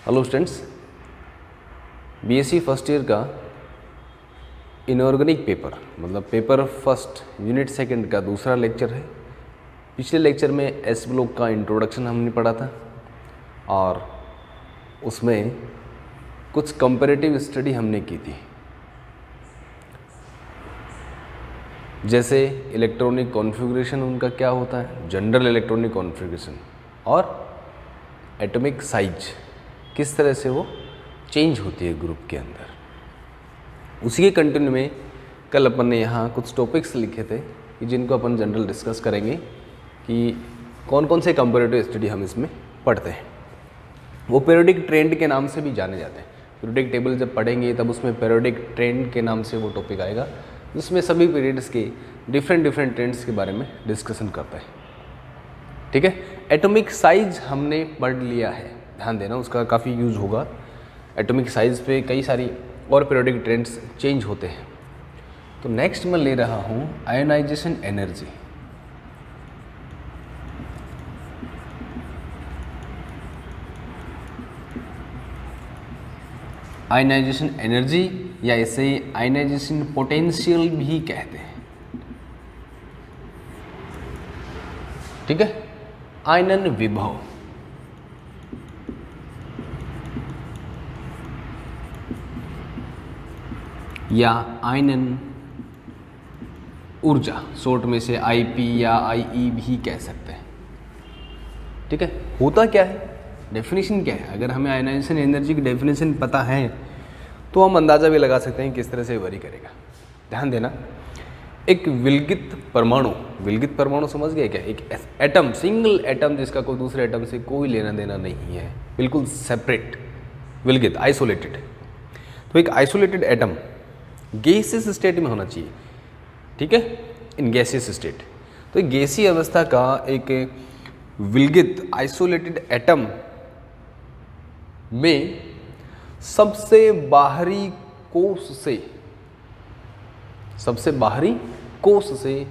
Hello students, BSc first year का inorganic paper मतलब paper first unit second का दूसरा लेक्चर है। पिछले लेक्चर में एस ब्लॉक का इंट्रोडक्शन हमने पढ़ा था और उसमें कुछ कंपैरेटिव स्टडी हमने की थी, जैसे इलेक्ट्रॉनिक कॉन्फ़िगरेशन उनका क्या होता है, जनरल इलेक्ट्रॉनिक कॉन्फ़िगरेशन, और एटॉमिक साइज किस तरह से वो चेंज होती है ग्रुप के अंदर। उसी के कंटिन्यू में कल अपन ने यहाँ कुछ टॉपिक्स लिखे थे कि जिनको अपन जनरल डिस्कस करेंगे कि कौन कौन से कंपैरेटिव स्टडी हम इसमें पढ़ते हैं। वो पीरियोडिक ट्रेंड के नाम से भी जाने जाते हैं। पीरियोडिक टेबल जब पढ़ेंगे तब उसमें पीरियोडिक ट्रेंड के नाम से वो टॉपिक आएगा, जिसमें सभी पीरियड्स के डिफरेंट ट्रेंड्स के बारे में डिस्कशन करता है। ठीक है, एटॉमिक साइज हमने पढ़ लिया है, ध्यान देना, उसका काफ़ी यूज़ होगा। एटॉमिक साइज पे कई सारी और पीरियोडिक ट्रेंड्स चेंज होते हैं। तो नेक्स्ट मैं ले रहा हूँ आयोनाइजेशन एनर्जी। आयोनाइजेशन एनर्जी या इसे आयोनाइजेशन पोटेंशियल भी कहते हैं। ठीक है, आयनन विभव। या आयनन ऊर्जा, शॉर्ट में से आईपी या आईई भी कह सकते हैं। ठीक है, होता क्या है, डेफिनेशन क्या है। अगर हमें आयोनाइजेशन एनर्जी की डेफिनेशन पता है तो हम अंदाज़ा भी लगा सकते हैं किस तरह से वरी करेगा। ध्यान देना, एक विलगित परमाणु समझ गए क्या? एक एटम, सिंगल एटम जिसका कोई दूसरे एटम से कोई लेना देना नहीं है, बिल्कुल सेपरेट, विलगित, आइसोलेटेड। तो एक आइसोलेटेड एटम गैसियस स्टेट में होना चाहिए। ठीक है, इन गैसियस स्टेट। तो एक गैसीय अवस्था का एक विलगित आइसोलेटेड एटम में सबसे बाहरी कोष से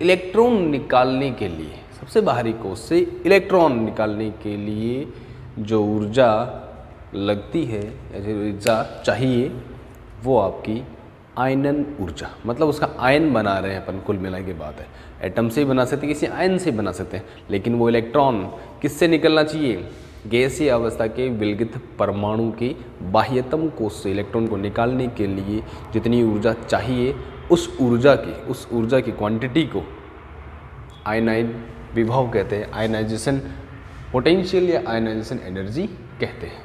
इलेक्ट्रॉन निकालने के लिए, सबसे बाहरी कोष से इलेक्ट्रॉन निकालने के लिए जो ऊर्जा लगती है या जो ऊर्जा चाहिए वो आपकी आयनन ऊर्जा, मतलब उसका आयन बना रहे हैं अपन, कुल मिला के बात है। एटम से ही बना सकते हैं, किसी आयन से बना सकते हैं, लेकिन वो इलेक्ट्रॉन किससे निकलना चाहिए? गैसीय अवस्था के विलगित परमाणु के बाह्यतम कोष से इलेक्ट्रॉन को निकालने के लिए जितनी ऊर्जा चाहिए उस ऊर्जा की क्वांटिटी को आयनाइन विभव कहते हैं, आयनाइजेशन पोटेंशियल या आयनाइजेशन एनर्जी कहते हैं।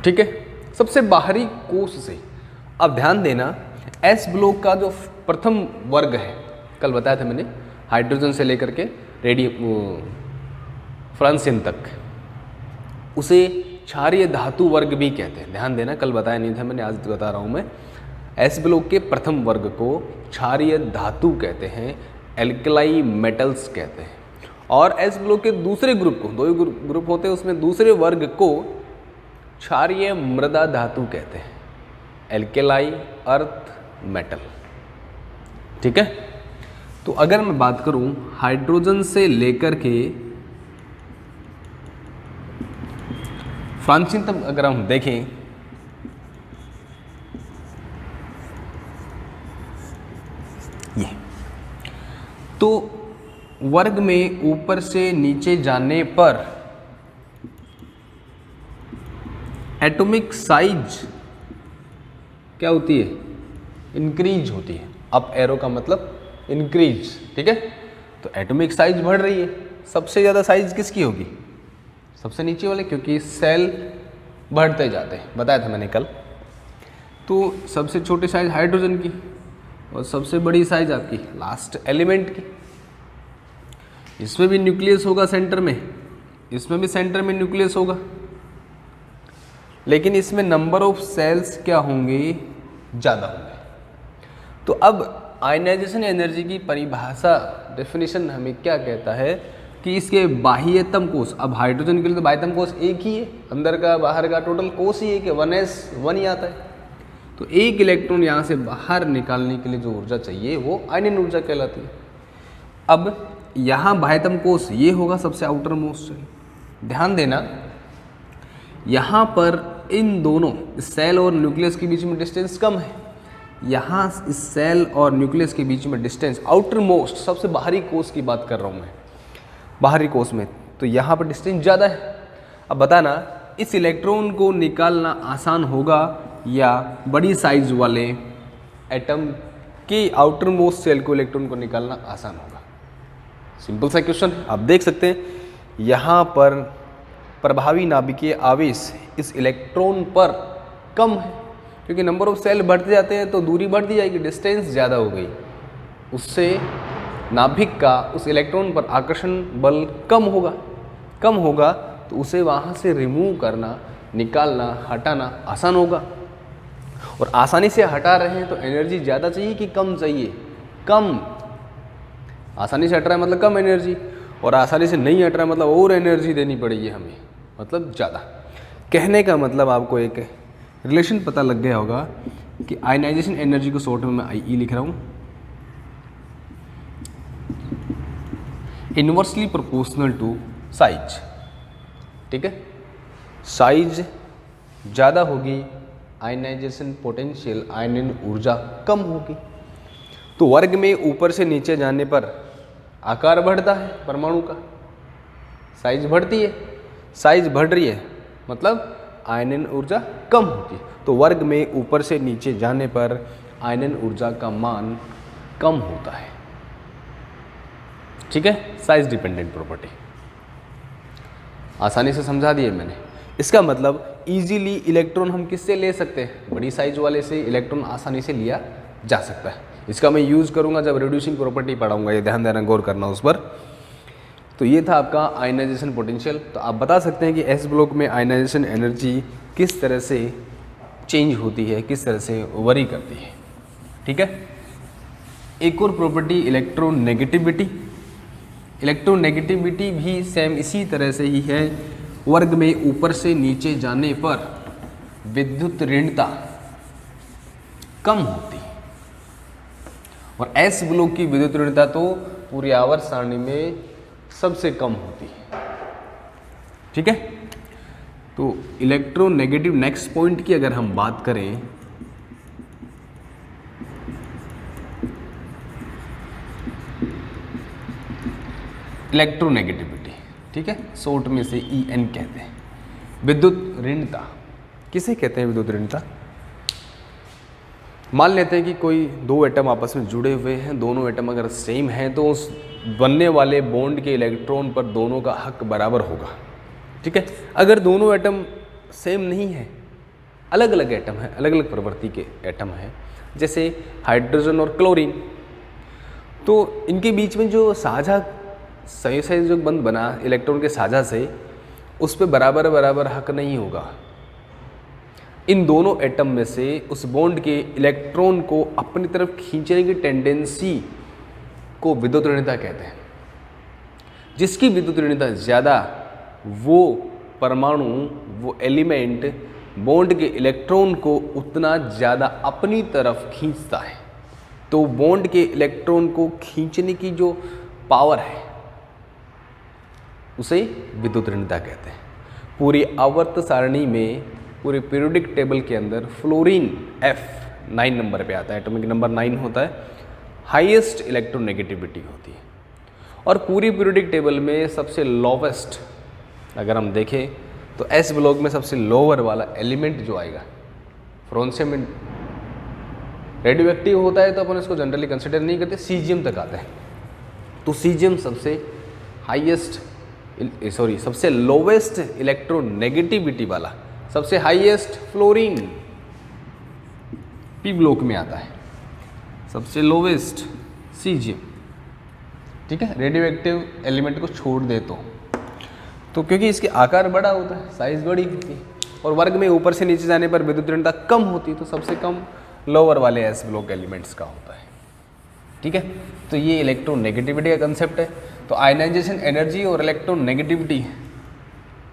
ठीक है, सबसे बाहरी कोष से। अब ध्यान देना, एस ब्लॉक का जो प्रथम वर्ग है, कल बताया था मैंने, हाइड्रोजन से लेकर के फ्रांसियन तक, उसे क्षारीय धातु वर्ग भी कहते हैं। ध्यान देना, कल बताया नहीं था मैंने, आज बता रहा हूँ मैं। एस ब्लॉक के प्रथम वर्ग को क्षारीय धातु कहते हैं, एल्कलाई मेटल्स कहते हैं। और एस ब्लॉक के दूसरे ग्रुप को, दो ग्रुप होते हैं उसमें, दूसरे वर्ग को क्षारीय मृदा धातु कहते हैं, एल्केलाई अर्थ मेटल। ठीक है, तो अगर मैं बात करूं हाइड्रोजन से लेकर के फ्रांसियन तक अगर हम देखें, ये तो वर्ग में ऊपर से नीचे जाने पर एटॉमिक साइज क्या होती है? इंक्रीज होती है। अप एरो का मतलब इंक्रीज। ठीक है, तो एटॉमिक साइज बढ़ रही है। सबसे ज़्यादा साइज किसकी होगी? सबसे नीचे वाले, क्योंकि सेल बढ़ते जाते हैं, बताया था मैंने कल। तो सबसे छोटी साइज हाइड्रोजन की और सबसे बड़ी साइज आपकी लास्ट एलिमेंट की। इसमें भी न्यूक्लियस होगा सेंटर में, इसमें भी सेंटर में न्यूक्लियस होगा, लेकिन इसमें नंबर ऑफ सेल्स क्या होंगे? ज़्यादा होंगे। तो अब आयनाइजेशन एनर्जी की परिभाषा, डेफिनेशन हमें क्या कहता है कि इसके बाह्यतम कोष, अब हाइड्रोजन के लिए तो बाह्यतम कोष एक ही है, अंदर का बाहर का टोटल कोष ही एक है, 1s1 ही आता है। तो एक इलेक्ट्रॉन यहाँ से बाहर निकालने के लिए जो ऊर्जा चाहिए वो आयनन ऊर्जा कहलाती है। अब यहाँ बाह्यतम कोष ये होगा सबसे आउटर मोस्ट सेल, ध्यान देना, यहाँ पर इन दोनों सेल और न्यूक्लियस के बीच में डिस्टेंस कम है। यहाँ इस सेल और न्यूक्लियस के बीच में डिस्टेंस, आउटर मोस्ट सबसे बाहरी कोष की बात कर रहा हूँ मैं, बाहरी कोष में, तो यहाँ पर डिस्टेंस ज़्यादा है। अब बताना इस इलेक्ट्रॉन को निकालना आसान होगा या बड़ी साइज वाले एटम के आउटर मोस्ट सेल को इलेक्ट्रॉन को निकालना आसान होगा? सिंपल सा क्वेश्चन है। आप देख सकते हैं यहाँ पर प्रभावी नाभिकीय आवेश इस इलेक्ट्रॉन पर कम है, क्योंकि नंबर ऑफ सेल बढ़ते जाते हैं तो दूरी बढ़ती जाएगी, डिस्टेंस ज़्यादा हो गई, उससे नाभिक का उस इलेक्ट्रॉन पर आकर्षण बल कम होगा तो उसे वहाँ से रिमूव करना, निकालना, हटाना आसान होगा। और आसानी से हटा रहे हैं तो एनर्जी ज़्यादा चाहिए कि कम चाहिए? कम। आसानी से हट रहा है मतलब कम एनर्जी, और आसानी से नहीं हट रहा है मतलब और एनर्जी देनी पड़ेगी हमें, मतलब ज़्यादा। कहने का मतलब आपको एक रिलेशन पता लग गया होगा कि आयनाइजेशन एनर्जी को शॉर्ट में मैं आई लिख रहा हूँ, इन्वर्सली प्रोपोर्शनल टू साइज। ठीक है, साइज ज़्यादा होगी, आयनाइजेशन पोटेंशियल, आयनन ऊर्जा कम होगी। तो वर्ग में ऊपर से नीचे जाने पर आकार बढ़ता है परमाणु का, साइज बढ़ती है, साइज बढ़ रही है मतलब आयनन ऊर्जा कम होती है। तो वर्ग में ऊपर से नीचे जाने पर आयनन ऊर्जा का मान कम होता है। ठीक है, साइज डिपेंडेंट प्रॉपर्टी आसानी से समझा दिए मैंने। इसका मतलब इजीली इलेक्ट्रॉन हम किससे ले सकते हैं? बड़ी साइज वाले से इलेक्ट्रॉन आसानी से लिया जा सकता है। इसका मैं यूज़ करूंगा जब रिड्यूसिंग प्रॉपर्टी पढ़ाऊंगा, ये ध्यान देना, गौर करना उस पर। तो ये था आपका आयनाइजेशन पोटेंशियल। तो आप बता सकते हैं कि एस ब्लॉक में आयनाइजेशन एनर्जी किस तरह से चेंज होती है, किस तरह से वरी करती है। ठीक है, एक और प्रॉपर्टी इलेक्ट्रोनेगेटिविटी। इलेक्ट्रोनेगेटिविटी भी सेम इसी तरह से ही है, वर्ग में ऊपर से नीचे जाने पर विद्युत ऋणता कम होती है, और एस ब्लॉक की विद्युत ऋणता तो पूरी आवर्त सारणी में सबसे कम होती है। ठीक है, तो इलेक्ट्रोनेगेटिव नेक्स्ट पॉइंट की अगर हम बात करें, इलेक्ट्रोनेगेटिविटी, ठीक है, शॉर्ट में से EN कहते हैं। विद्युत ऋणता किसे कहते हैं? विद्युत ऋणता, मान लेते हैं कि कोई दो एटम आपस में जुड़े हुए हैं, दोनों एटम अगर सेम हैं तो उस बनने वाले बॉन्ड के इलेक्ट्रॉन पर दोनों का हक बराबर होगा। ठीक है, अगर दोनों एटम सेम नहीं है, अलग अलग एटम है, अलग अलग प्रवृत्ति के एटम हैं, जैसे हाइड्रोजन और क्लोरीन, तो इनके बीच में जो साझा संयोग बंध बना इलेक्ट्रॉन के साझा से, उस पर बराबर बराबर हक नहीं होगा। इन दोनों एटम में से उस बॉन्ड के इलेक्ट्रॉन को अपनी तरफ खींचने की टेंडेंसी को विद्युत ऋणता कहते हैं। जिसकी विद्युत ऋणता ज़्यादा, वो परमाणु, वो एलिमेंट बॉन्ड के इलेक्ट्रॉन को उतना ज़्यादा अपनी तरफ खींचता है। तो बॉन्ड के इलेक्ट्रॉन को खींचने की जो पावर है उसे विद्युत ऋणता कहते हैं। पूरी आवर्त सारणी में, पूरे पीरियोडिक टेबल के अंदर फ्लोरीन F 9 नंबर पे आता है, एटॉमिक नंबर 9 होता है, हाईएस्ट इलेक्ट्रोनेगेटिविटी होती है। और पूरी पीरियोडिक टेबल में सबसे लोवेस्ट अगर हम देखें तो एस ब्लॉक में सबसे लोअर वाला एलिमेंट जो आएगा फ्रोंशियम, रेडियो एक्टिव होता है तो अपन इसको जनरली कंसिडर नहीं करते, सीजियम तक आता है। तो सीजियम सबसे हाईएस्ट, सबसे लोवेस्ट इलेक्ट्रोनेगेटिविटी वाला, सबसे हाईएस्ट फ्लोरीन पी ब्लॉक में आता है, सबसे लोवेस्ट सीजियम। ठीक है, रेडियो एक्टिव एलिमेंट को छोड़ दे तो क्योंकि इसके आकार बड़ा होता है, साइज बड़ी होती है, और वर्ग में ऊपर से नीचे जाने पर विद्युत ऋणता कम होती है, तो सबसे कम लोअर वाले एस ब्लॉक एलिमेंट्स का होता है। ठीक है, तो ये इलेक्ट्रोनेगेटिविटी का कंसेप्ट है। तो आयनाइजेशन एनर्जी और इलेक्ट्रोनेगेटिविटी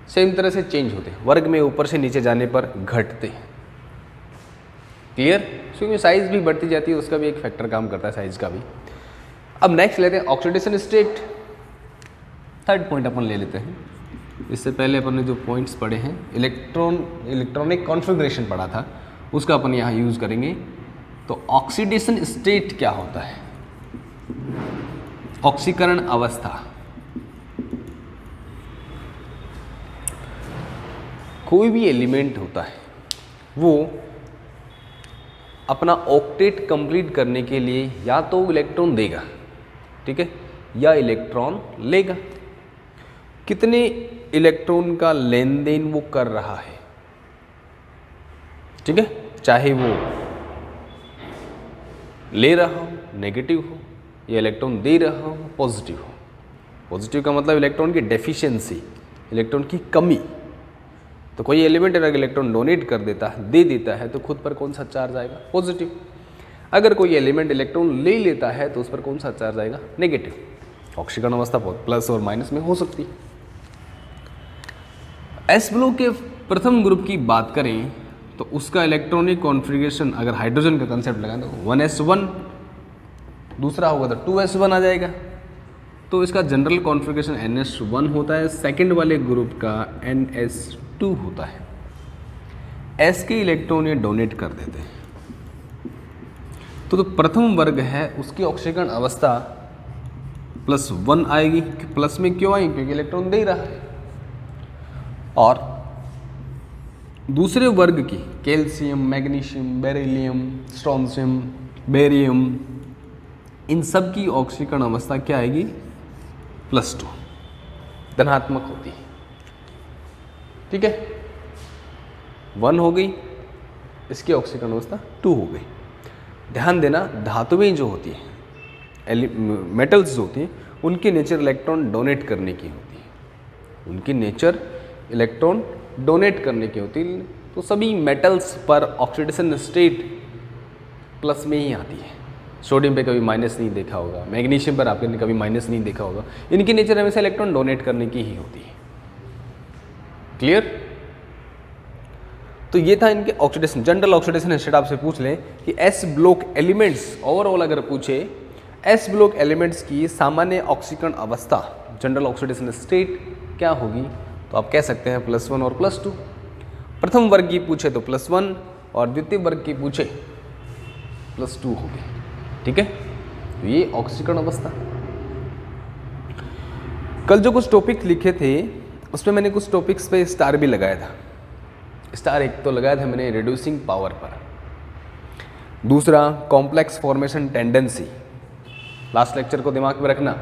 सेम तरह से चेंज होते हैं, वर्ग में ऊपर से नीचे जाने पर घटते हैं। क्लियर? क्योंकि साइज भी बढ़ती जाती है, उसका भी एक फैक्टर काम करता है, साइज का भी। अब नेक्स्ट लेते हैं ऑक्सीडेशन स्टेट। थर्ड पॉइंट अपन ले लेते हैं इससे पहले अपन ने जो पॉइंट्स पढ़े हैं इलेक्ट्रॉनिक कॉन्फ़िगरेशन पढ़ा था, उसका अपन यहाँ यूज़ करेंगे। तो ऑक्सीडेशन स्टेट क्या होता है? ऑक्सीकरण अवस्था। कोई भी एलिमेंट होता है वो अपना ऑक्टेट कंप्लीट करने के लिए या तो इलेक्ट्रॉन देगा, ठीक है, या इलेक्ट्रॉन लेगा। कितने इलेक्ट्रॉन का लेन देन वो कर रहा है, ठीक है, चाहे वो ले रहा हो नेगेटिव हो या इलेक्ट्रॉन दे रहा हो पॉजिटिव हो। पॉजिटिव का मतलब इलेक्ट्रॉन की डेफिशिएंसी, इलेक्ट्रॉन की कमी। तो कोई एलिमेंट अगर इलेक्ट्रॉन डोनेट कर देता है, दे देता है, तो खुद पर कौन सा चार्ज आएगा? पॉजिटिव। अगर कोई एलिमेंट इलेक्ट्रॉन ले लेता है तो उस पर कौन सा चार्ज आएगा? नेगेटिव। ऑक्सीकरण अवस्था प्लस और माइनस में हो सकती है। एस ब्लॉक के प्रथम ग्रुप की बात करें तो उसका इलेक्ट्रॉनिक कॉन्फ़िगरेशन, अगर हाइड्रोजन का कंसेप्ट लगाएं तो 1s1, दूसरा होगा तो 2s1 आ जाएगा। तो इसका जनरल कॉन्फ़िगरेशन ns1 होता है, सेकंड वाले ग्रुप का ns2 होता है। s के इलेक्ट्रॉन ये डोनेट कर देते हैं। तो प्रथम वर्ग है उसकी ऑक्सीकरण अवस्था +1 आएगी। प्लस में क्यों आएगी? क्योंकि इलेक्ट्रॉन दे रहा है। और दूसरे वर्ग की calcium, magnesium, beryllium, strontium, barium, इन सब की ऑक्सीकरण अवस्था क्या आएगी? +2, धनात्मक होती है, ठीक है। 1 हो गई, इसकी ऑक्सीकरण अवस्था 2 हो गई। ध्यान देना, धातुएं जो होती हैं, मेटल्स जो होती हैं, उनकी नेचर इलेक्ट्रॉन डोनेट करने की होती है। उनकी नेचर इलेक्ट्रॉन डोनेट करने की होती है। तो सभी मेटल्स पर ऑक्सीडेशन स्टेट प्लस में ही आती है। सोडियम पे कभी माइनस नहीं देखा होगा, मैग्नीशियम पर आपने कभी माइनस नहीं देखा होगा। इनकी नेचर हमेशा इलेक्ट्रॉन डोनेट करने की ही होती है। क्लियर? तो ये था इनके ऑक्सीडेशन, जनरल ऑक्सीडेशन स्टेट। आपसे पूछ लें कि एस ब्लॉक एलिमेंट्स, ओवरऑल अगर पूछे एस ब्लॉक एलिमेंट्स की सामान्य ऑक्सीकरण अवस्था, जनरल ऑक्सीडेशन स्टेट क्या होगी, तो आप कह सकते हैं +1 और +2। प्रथम वर्ग की पूछे तो +1 और द्वितीय वर्ग की पूछे +2 होगी, ठीक है। तो ये ऑक्सीकरण अवस्था। कल जो कुछ टॉपिक लिखे थे उसमें मैंने कुछ टॉपिक्स पे स्टार भी लगाया था। स्टार एक तो लगाया था मैंने रिड्यूसिंग पावर पर, दूसरा complex formation tendency, last lecture को दिमाग में रखना।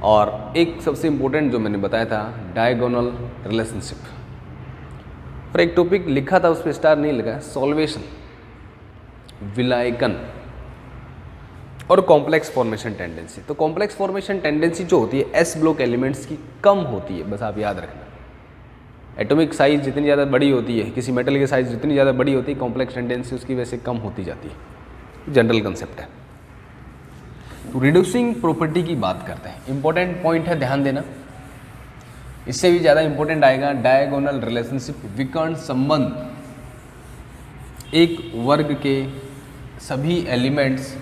और एक सबसे इम्पोर्टेंट जो मैंने बताया था डायगोनल रिलेशनशिप। और एक टॉपिक लिखा था उस पर स्टार नहीं लगा, सॉल्वेशन, विलायकन और कॉम्प्लेक्स फॉर्मेशन टेंडेंसी। तो कॉम्प्लेक्स फॉर्मेशन टेंडेंसी जो होती है एस ब्लॉक एलिमेंट्स की कम होती है, बस आप याद रखना। एटॉमिक साइज जितनी ज़्यादा बड़ी होती है, किसी मेटल की साइज जितनी ज़्यादा बड़ी होती है, कॉम्प्लेक्स टेंडेंसी उसकी वजह से कम होती जाती है। जनरल कंसेप्ट है। तो रिड्यूसिंग प्रॉपर्टी की बात करते हैं, इंपॉर्टेंट पॉइंट है, ध्यान देना। इससे भी ज़्यादा इंपॉर्टेंट आएगा डायगोनल रिलेशनशिप, विकर्ण संबंध। एक वर्ग के सभी एलिमेंट्स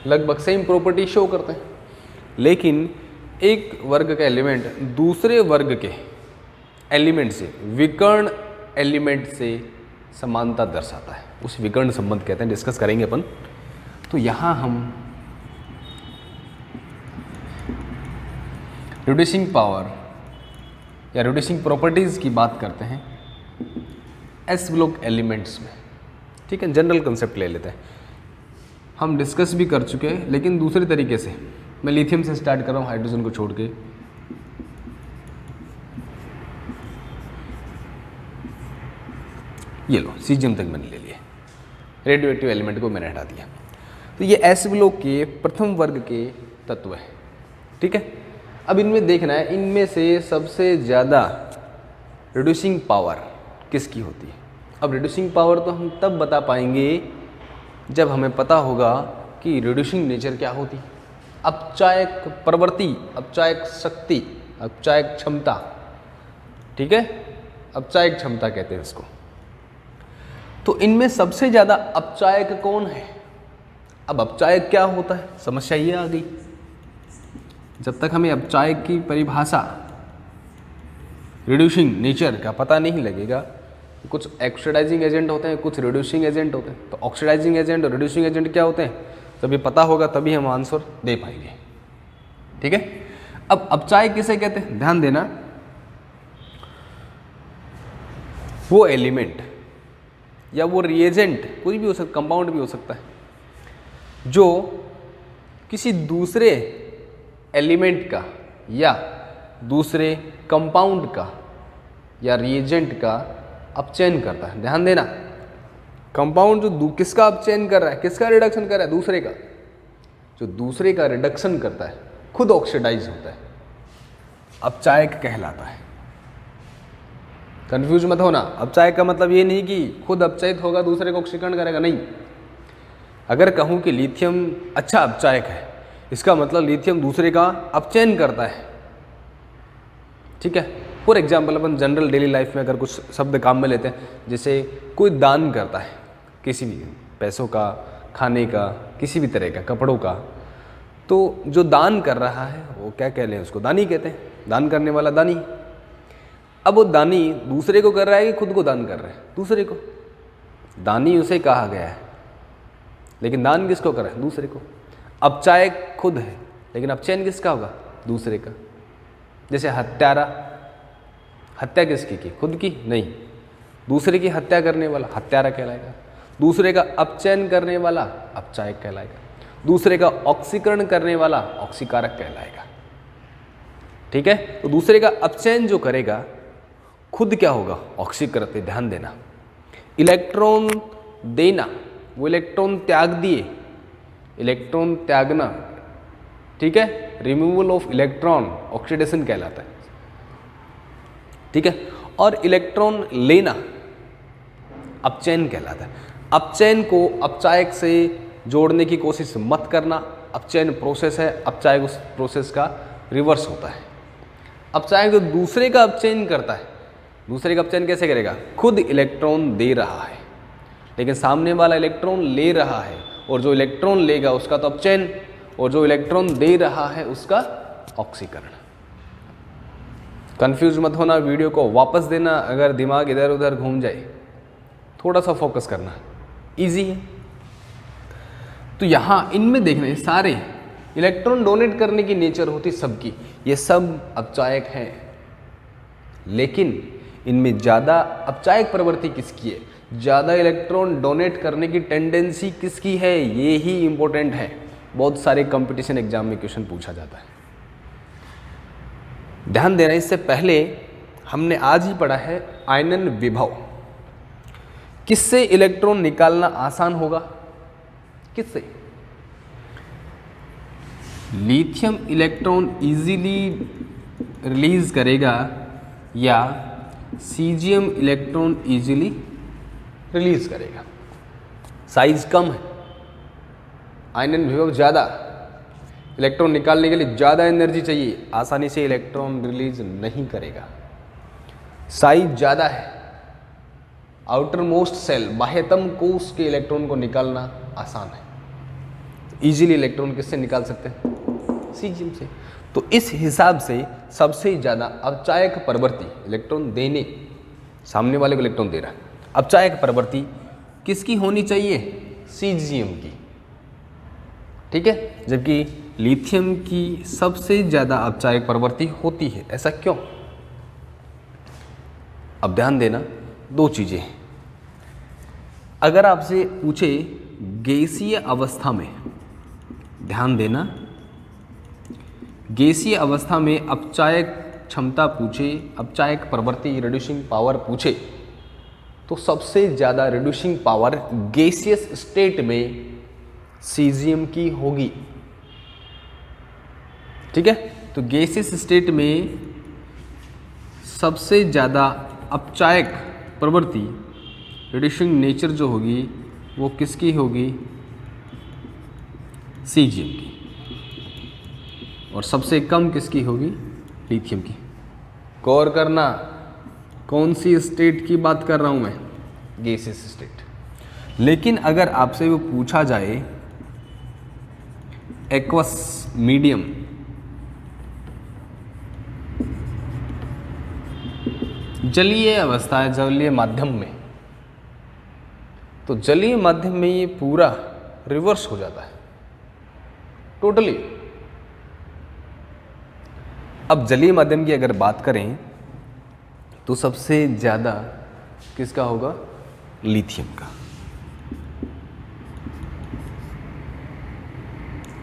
लगभग सेम प्रॉपर्टी शो करते हैं, लेकिन एक वर्ग का एलिमेंट दूसरे वर्ग के एलिमेंट से, विकर्ण एलिमेंट से समानता दर्शाता है, उस विकर्ण संबंध कहते हैं, डिस्कस करेंगे अपन। तो यहाँ हम रिड्यूसिंग पावर या रिड्यूसिंग प्रॉपर्टीज़ की बात करते हैं एस ब्लॉक एलिमेंट्स में, ठीक है। जनरल कंसेप्ट ले लेते हैं, हम डिस्कस भी कर चुके हैं लेकिन दूसरे तरीके से। मैं लिथियम से स्टार्ट कर रहा हूँ, हाइड्रोजन को छोड़ के। ये लो, सीजियम तक मैंने ले लिया, रेडियो एक्टिव एलिमेंट को मैंने हटा दिया। तो ये एस ब्लॉक के प्रथम वर्ग के तत्व है, ठीक है। अब इनमें देखना है, इनमें से सबसे ज़्यादा रिड्यूसिंग पावर किसकी होती है। अब रिड्यूसिंग पावर तो हम तब बता पाएंगे जब हमें पता होगा कि रिड्यूसिंग नेचर क्या होती है। अपचायक प्रवृत्ति, अपचायक शक्ति, अपचायक क्षमता, ठीक है, अपचायक क्षमता कहते हैं इसको। तो इनमें सबसे ज़्यादा अपचायक कौन है? अब अपचायक क्या होता है, समस्या ये आ गई। जब तक हमें अपचायक की परिभाषा रिड्यूसिंग नेचर का पता नहीं लगेगा। कुछ ऑक्सीडाइजिंग एजेंट होते हैं, कुछ रिड्यूसिंग एजेंट होते हैं। तो ऑक्सीडाइजिंग एजेंट और रिड्यूसिंग एजेंट क्या होते हैं, जब ये पता होगा तभी हम आंसर दे पाएंगे। ठीक है, अब अपचायक किसे कहते हैं, ध्यान देना, वो एलिमेंट या वो रिएजेंट, कोई भी हो सकता, कंपाउंड भी हो सकता है, जो किसी दूसरे एलिमेंट का या दूसरे कंपाउंड का या रिएजेंट का अपचयन करता है। ध्यान देना, कंपाउंड जो किसका अपचयन कर रहा है, किसका रिडक्शन कर रहा है, दूसरे का। जो दूसरे का रिडक्शन करता है खुद ऑक्सीडाइज होता है, अपचायक कहलाता है। कंफ्यूज मत होना, अपचायक का मतलब ये नहीं कि खुद अपचयित होगा दूसरे को ऑक्सीकरण करेगा, नहीं। अगर कहूँ कि लिथियम अच्छा अपचायक है, इसका मतलब लिथियम दूसरे का अपचयन करता है। ठीक है, for example upon general daily life में अगर कुछ शब्द काम में लेते हैं, जैसे कोई दान करता है किसी भी पैसों का, खाने का, किसी भी तरह का, कपड़ों का, तो जो दान कर रहा है वो क्या कह लें, उसको दानी कहते हैं, दान करने वाला दानी। अब वो दानी दूसरे को कर रहा है कि खुद को दान कर रहा है, दूसरे को। दानी उसे कहा गया है, लेकिन दान किसको कर रहा है, दूसरे को। अपचायक खुद है, लेकिन अपचयन किसका होगा, दूसरे का। जैसे हत्यारा, हत्या किसकी की, खुद की नहीं, दूसरे की हत्या करने वाला हत्यारा कहलाएगा। दूसरे का अपचयन करने वाला अपचायक कहलाएगा। दूसरे का ऑक्सीकरण करने वाला ऑक्सीकारक कहलाएगा। ठीक है, तो दूसरे का अपचयन जो करेगा खुद क्या होगा, ऑक्सीकृत। ध्यान देना, इलेक्ट्रॉन देना, वो इलेक्ट्रॉन त्याग दिए, इलेक्ट्रॉन त्यागना, ठीक है, रिमूवल ऑफ इलेक्ट्रॉन ऑक्सीडेशन कहलाता है। ठीक है, और इलेक्ट्रॉन लेना अपचयन कहलाता है। अपचयन को अपचायक से जोड़ने की कोशिश मत करना, अपचयन प्रोसेस है, अपचायक उस प्रोसेस का रिवर्स होता है। अपचायक दूसरे का अपचयन करता है, दूसरे का अपचयन कैसे करेगा, खुद इलेक्ट्रॉन दे रहा है, लेकिन सामने वाला इलेक्ट्रॉन ले रहा है, और जो इलेक्ट्रॉन लेगा उसका तो अपचयन, और जो इलेक्ट्रॉन दे रहा है उसका ऑक्सीकरण। कंफ्यूज मत होना, वीडियो को वापस देना अगर दिमाग इधर उधर घूम जाए, थोड़ा सा फोकस करना, इजी है। तो यहाँ इनमें देखना, ये सारे इलेक्ट्रॉन डोनेट करने की नेचर होती सबकी, ये सब अपचायक हैं, लेकिन इनमें ज़्यादा अपचायक प्रवृत्ति किसकी है, ज़्यादा इलेक्ट्रॉन डोनेट करने की टेंडेंसी किसकी है, ये ही इंपॉर्टेंट है। बहुत सारे कंपटीशन एग्जाम में क्वेश्चन पूछा जाता है, ध्यान देना। इससे पहले हमने आज ही पढ़ा है आयनन विभव, किससे इलेक्ट्रॉन निकालना आसान होगा, किससे, लिथियम इलेक्ट्रॉन इजीली रिलीज करेगा या सीजियम इलेक्ट्रॉन इजीली रिलीज करेगा। साइज कम है, आयनन विभव ज़्यादा, इलेक्ट्रॉन निकालने के लिए ज़्यादा एनर्जी चाहिए, आसानी से इलेक्ट्रॉन रिलीज नहीं करेगा। साइज ज़्यादा है, आउटर मोस्ट सेल, बाह्यतम कोश के इलेक्ट्रॉन को निकालना आसान है, इजीली इलेक्ट्रॉन किससे निकाल सकते हैं, सीजियम से। तो इस हिसाब से सबसे ज़्यादा अपचायक प्रवृत्ति इलेक्ट्रॉन देने, सामने वाले को इलेक्ट्रॉन दे रहा है, अपचायक प्रवृत्ति किसकी होनी चाहिए, सीजियम की। ठीक है, जबकि लिथियम की सबसे ज़्यादा अपचायक प्रवृत्ति होती है, ऐसा क्यों। अब ध्यान देना, दो चीज़ें, अगर आपसे पूछे गैसीय अवस्था में, ध्यान देना, गैसीय अवस्था में अपचायक क्षमता पूछे, अपचायक प्रवृत्ति रिड्यूसिंग पावर पूछे, तो सबसे ज़्यादा रिड्यूसिंग पावर गैसियस स्टेट में सीजियम की होगी। ठीक है, तो गैसियस स्टेट में सबसे ज़्यादा अपचायक प्रवृत्ति रिड्यूसिंग नेचर जो होगी वो किसकी होगी, सीजियम की, और सबसे कम किसकी होगी, लिथियम की। गौर करना, कौन सी स्टेट की बात कर रहा हूँ मैं, गैसियस स्टेट। लेकिन अगर आपसे वो पूछा जाए एक्वस मीडियम, जलीय अवस्था है, जलीय माध्यम में, तो जलीय माध्यम में ये पूरा रिवर्स हो जाता है टोटली। अब जलीय माध्यम की अगर बात करें तो सबसे ज़्यादा किसका होगा? लिथियम का।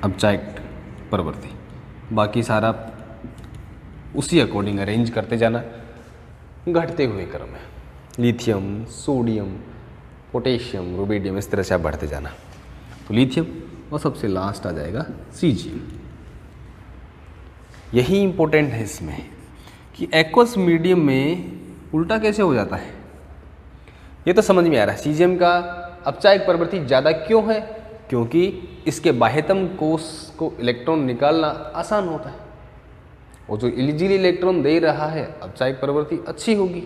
अपचायक प्रवृत्ति, बाकी सारा उसी अकॉर्डिंग अरेंज करते जाना, घटते हुए क्रम है। लिथियम, सोडियम, पोटेशियम, रुबिडियम, इस तरह से आप बढ़ते जाना। तो लिथियम और सबसे लास्ट आ जाएगा सीजियम। यही इंपॉर्टेंट है इसमें कि एक्वस मीडियम में उल्टा कैसे हो जाता है, ये तो समझ में आ रहा है। सीजियम का अपचायक प्रवृत्ति ज़्यादा क्यों है? क्योंकि इसके बाह्यतम कोश को इलेक्ट्रॉन निकालना आसान होता है, और जो इलीजिली इलेक्ट्रॉन दे रहा है अपचायक प्रवृत्ति अच्छी होगी।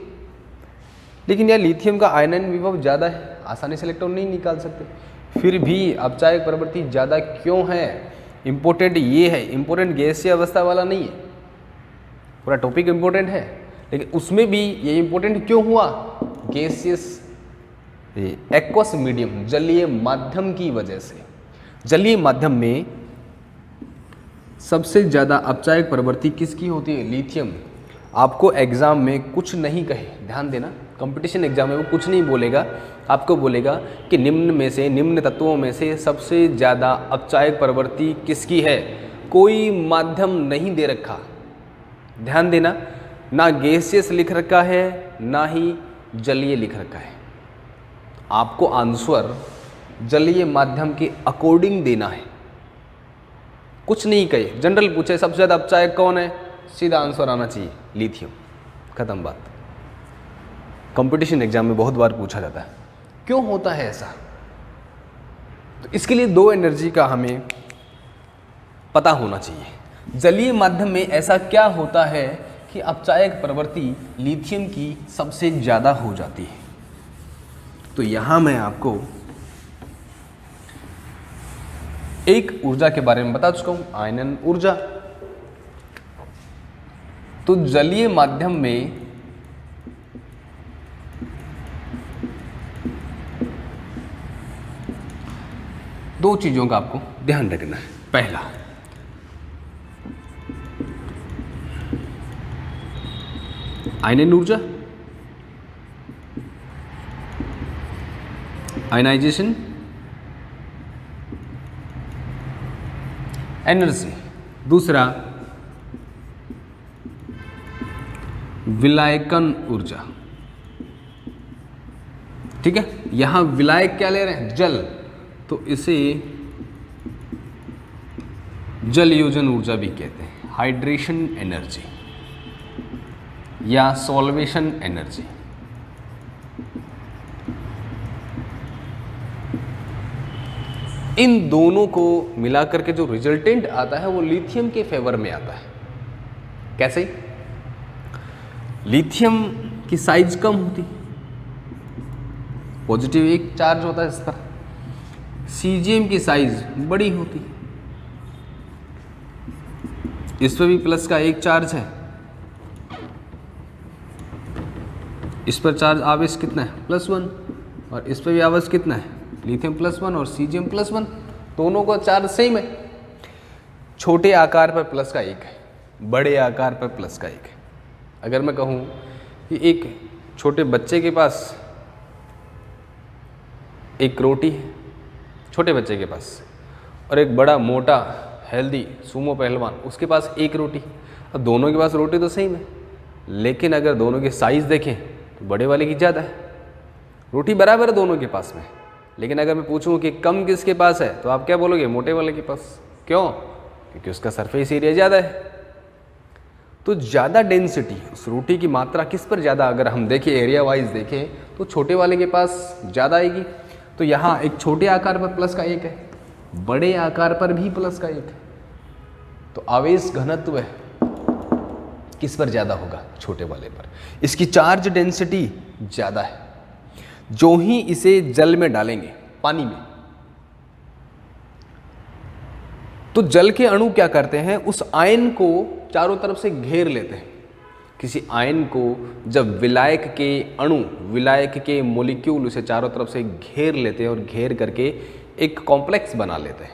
लेकिन यह लिथियम का आयनन विभव ज़्यादा है, आसानी से इलेक्ट्रॉन नहीं निकाल सकते। फिर भी अपचायक प्रवृत्ति ज़्यादा क्यों है? इम्पोर्टेंट ये है, इम्पोर्टेंट गैसीय अवस्था वाला नहीं है। पूरा टॉपिक इम्पोर्टेंट है, लेकिन उसमें भी ये इम्पोर्टेंट क्यों हुआ? गैसियस एक्वस मीडियम, जलीय माध्यम की वजह से। जलीय माध्यम में सबसे ज़्यादा अपचायक प्रवृत्ति किसकी होती है? लिथियम। आपको एग्जाम में कुछ नहीं कहे, ध्यान देना, कंपटीशन एग्जाम में वो कुछ नहीं बोलेगा, आपको बोलेगा कि निम्न में से, निम्न तत्वों में से सबसे ज़्यादा अपचायक प्रवृत्ति किसकी है। कोई माध्यम नहीं दे रखा, ध्यान देना, ना गैसियस लिख रखा है ना ही जलीय लिख रखा है। आपको आंसर जलीय माध्यम के अकॉर्डिंग देना है, कुछ नहीं कहे। जनरल पूछे सबसे ज़्यादा अपचायक कौन है, सीधा आंसर आना चाहिए लिथियम, खत्म बात। कंपटीशन एग्जाम में बहुत बार पूछा जाता है, क्यों होता है ऐसा? तो इसके लिए दो एनर्जी का हमें पता होना चाहिए। जलीय माध्यम में ऐसा क्या होता है कि अपचायक प्रवृत्ति लिथियम की सबसे ज़्यादा हो जाती है? तो यहाँ मैं आपको एक ऊर्जा के बारे में बता चुका हूँ, आयनन ऊर्जा। तो जलीय माध्यम में दो चीजों का आपको ध्यान रखना है। पहला, आयनन ऊर्जा, आयनाइजेशन एनर्जी। दूसरा, विलायकन ऊर्जा। ठीक है, यहां विलायक क्या ले रहे हैं? जल, तो इसे जल योजन ऊर्जा भी कहते हैं, हाइड्रेशन एनर्जी या सॉल्वेशन एनर्जी। इन दोनों को मिलाकर के जो रिजल्टेंट आता है वो लिथियम के फेवर में आता है। कैसे? लिथियम की साइज कम होती, पॉजिटिव एक चार्ज होता है इस पर। सीजियम की साइज बड़ी होती, इस पर भी प्लस का एक चार्ज है, इस पर चार्ज आवेश कितना है? +1, और इस पर भी आवेश कितना है? लिथियम +1 और सीजियम +1, दोनों का चार्ज सेम है। छोटे आकार पर प्लस का एक है, बड़े आकार पर प्लस का एक है। अगर मैं कहूँ कि एक छोटे बच्चे के पास एक रोटी है, छोटे बच्चे के पास, और एक बड़ा मोटा हेल्दी सूमो पहलवान, उसके पास एक रोटी। अब दोनों के पास रोटी तो सेम है, लेकिन अगर दोनों की साइज़ देखें तो बड़े वाले की ज़्यादा है। रोटी बराबर है दोनों के पास में, लेकिन अगर मैं पूछूं कि कम किसके पास है तो आप क्या बोलोगे? मोटे वाले के पास। क्यों? क्योंकि उसका सरफेस एरिया ज़्यादा है। तो ज़्यादा डेंसिटी, उस रोटी की मात्रा किस पर ज़्यादा, अगर हम देखें एरिया वाइज देखें तो छोटे वाले के पास ज़्यादा आएगी। तो यहाँ एक छोटे आकार पर प्लस का एक है, बड़े आकार पर भी प्लस का एक है। तो आवेश घनत्व किस पर ज़्यादा होगा? छोटे वाले पर। इसकी चार्ज डेंसिटी ज़्यादा है। जो ही इसे जल में डालेंगे, पानी में, तो जल के अणु क्या करते हैं? उस आयन को चारों तरफ से घेर लेते हैं, किसी आयन को जब विलायक के अणु, विलायक के मॉलिक्यूल उसे चारों तरफ से घेर लेते हैं और घेर करके एक कॉम्प्लेक्स बना लेते हैं,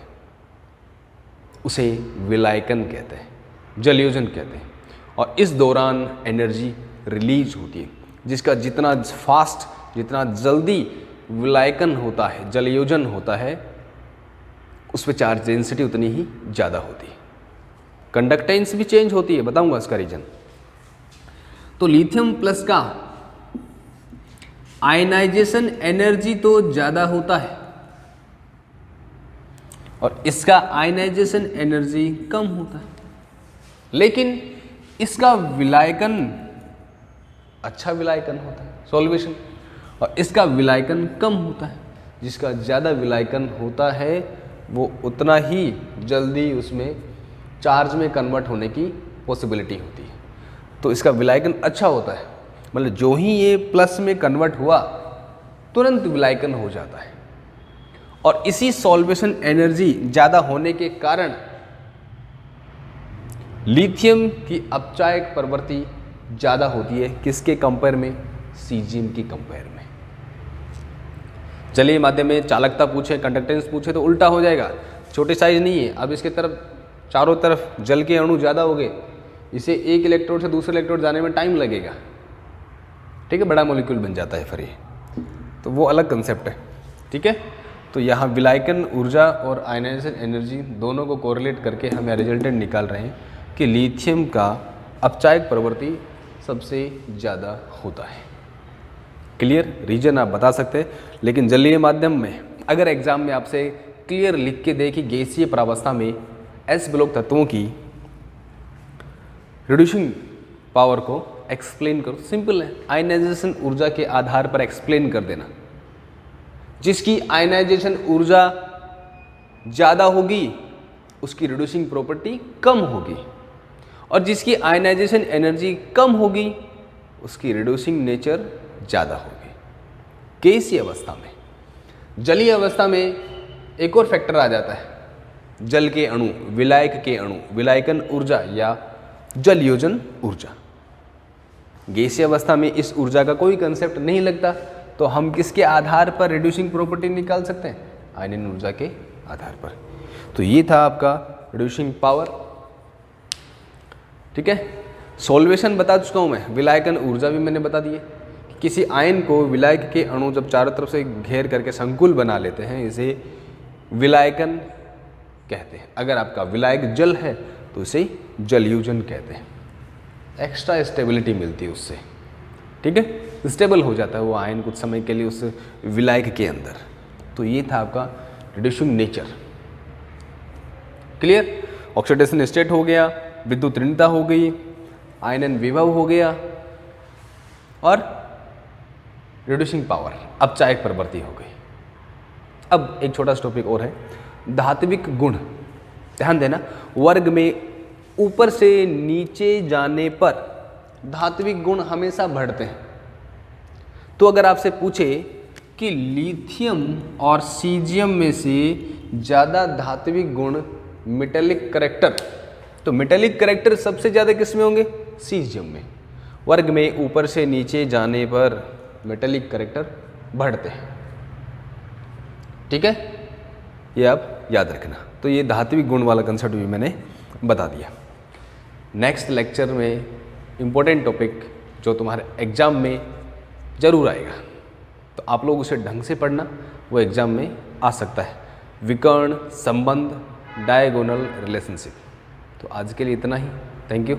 उसे विलायकन कहते हैं, जलयोजन कहते हैं। और इस दौरान एनर्जी रिलीज होती है, जिसका जितना फास्ट, जितना जल्दी विलायकन होता है, जलयोजन होता है, उस पर चार्ज डेंसिटी उतनी ही ज़्यादा होती है। कंडक्टेंस भी चेंज होती है, बताऊंगा इसका रीजन। तो लिथियम प्लस का आयनाइजेशन एनर्जी तो ज़्यादा होता है और इसका आयनाइजेशन एनर्जी कम होता है, लेकिन इसका विलायकन अच्छा विलायकन होता है, सॉल्वेशन, और इसका विलायकन कम होता है। जिसका ज़्यादा विलायकन होता है वो उतना ही जल्दी उसमें चार्ज में कन्वर्ट होने की पॉसिबिलिटी होती है। तो इसका विलायकन अच्छा होता है, मतलब जो ही ये प्लस में कन्वर्ट हुआ तुरंत विलायकन हो जाता है। और इसी सॉल्वेशन एनर्जी ज़्यादा होने के कारण लिथियम की अपचायक प्रवृत्ति ज़्यादा होती है। किसके कंपेयर में? सीजियम की कंपेयर में। जलीय माध्यम में चालकता पूछे, कंडक्टेंस पूछे तो उल्टा हो जाएगा, छोटे साइज नहीं है। अब इसके तरफ चारों तरफ जल के अणु ज़्यादा हो गए, इसे एक इलेक्ट्रोड से दूसरे इलेक्ट्रोड जाने में टाइम लगेगा, ठीक है, बड़ा मॉलिक्यूल बन जाता है फिर ये, तो वो अलग कंसेप्ट है, ठीक है। तो यहाँ विलायकन ऊर्जा और आयनाइजेशन एनर्जी दोनों को कोरिलेट करके हम यहाँ रिजल्टेंट निकाल रहे हैं कि लिथियम का अपचायक प्रवृत्ति सबसे ज़्यादा होता है। क्लियर? रीजन आप बता सकते हैं, लेकिन जलीय माध्यम में अगर एग्जाम में आपसे क्लियर लिख के दे कि गैसीय प्रावस्था में एस ब्लॉक तत्वों की रिड्यूसिंग पावर को एक्सप्लेन करो, सिंपल है, आयनाइजेशन ऊर्जा के आधार पर एक्सप्लेन कर देना। जिसकी आयनाइजेशन ऊर्जा ज़्यादा होगी उसकी रिड्यूसिंग प्रॉपर्टी कम होगी, और जिसकी आयनाइजेशन एनर्जी कम होगी उसकी रिड्यूसिंग नेचर ज़्यादा होगी गैसीय अवस्था में। जलीय अवस्था में एक और फैक्टर आ जाता है, जल के अणु, विलायक के अणु, विलायकन ऊर्जा या जलयोजन ऊर्जा। गैसीय अवस्था में इस ऊर्जा का कोई कंसेप्ट नहीं लगता, तो हम किसके आधार पर रिड्यूसिंग प्रॉपर्टी निकाल सकते हैं? आयनन ऊर्जा के आधार पर। तो ये था आपका रिड्यूसिंग पावर, ठीक है। सॉल्वेशन बता चुका हूँ मैं, विलायकन ऊर्जा भी मैंने बता दी है। किसी आयन को विलायक के अणु जब चारों तरफ से घेर करके संकुल बना लेते हैं, इसे विलायकन कहते हैं। अगर आपका विलायक जल है तो इसे जलयोजन कहते हैं। एक्स्ट्रा स्टेबिलिटी मिलती है उससे, ठीक है, स्टेबल हो जाता है वो आयन कुछ समय के लिए उस विलायक के अंदर। तो ये था आपका reducing nature. Clear? Oxidation state हो गया, विद्युत ऋणता हो गई, आयनन विभव हो गया, और रिड्यूसिंग पावर, अपचायक प्रवृत्ति हो गई। अब एक छोटा सा टॉपिक और है, धात्विक गुण। ध्यान देना, वर्ग में ऊपर से नीचे जाने पर धात्विक गुण हमेशा बढ़ते हैं। तो अगर आपसे पूछे कि लिथियम और सीजियम में से ज़्यादा धात्विक गुण मेटेलिक करैक्टर, तो मेटेलिक करैक्टर सबसे ज़्यादा किस में होंगे? सीजियम में। वर्ग में ऊपर से नीचे जाने पर मेटेलिक करैक्टर बढ़ते हैं, ठीक है, ये आप याद रखना। तो ये धात्विक गुण वाला कंसेप्ट भी मैंने बता दिया। नेक्स्ट लेक्चर में इम्पोर्टेंट टॉपिक जो तुम्हारे एग्ज़ाम में ज़रूर आएगा, तो आप लोग उसे ढंग से पढ़ना, वो एग्ज़ाम में आ सकता है। विकर्ण संबंध, डायगोनल रिलेशनशिप। तो आज के लिए इतना ही। Thank you.